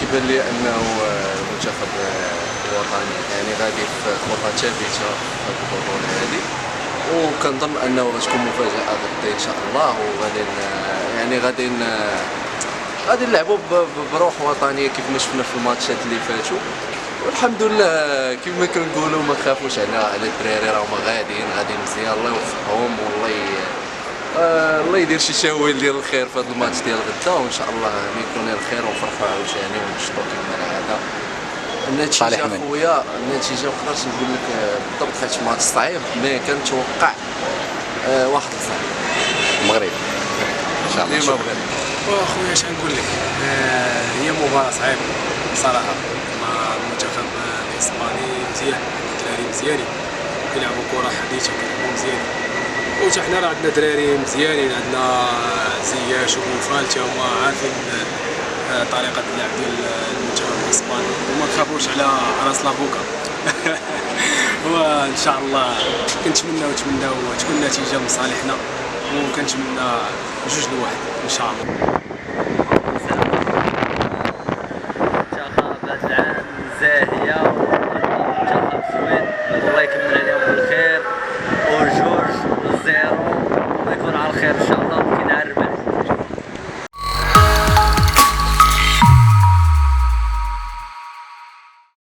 كيبان لي انه المنتخب الوطني يعني غادي في خطه ثابته في البطوله هذه، وكنظن انه غتكون مفاجاه غدا ان شاء الله. وغادي يعني غادي نلعبوا بروح وطنيه كيف ما شفنا في الماتشات اللي فاتوا، والحمد لله. كما كنقولوا ما خافوش على الدراري، راهما غادي مزيان. الله يوفقهم الله يدير شي شاويل ديال الخير في هذا الماتش ديال غدا، وان شاء الله يكون الخير ونفرحوا عاوتاني ونشطوا كما العاده. النتيجه خويا النتيجه ما نقدرش نقول لك بالضبط حيت ماتش صعيب، مي كنتوقع 1-0 المغرب ان شاء الله. المغرب. واخويا اش نقول لك، هي مباراة صعيبة صراحة مع المنتخب الاسباني مزيان، الدراري مزيانين كيلعبوا كرة حديثة وكيلعبوا مزيانين، وحتى حنا راه عندنا دراري مزيانين، عندنا زياش وفال تا هما عارفين طريقة اللعب ديال المنتخب الاسباني، وما نخافوش على راس لافوكا. وان شاء الله كنتمناو تكون النتيجة من صالحنا، وكنتمنى 2-1 ان شاء الله.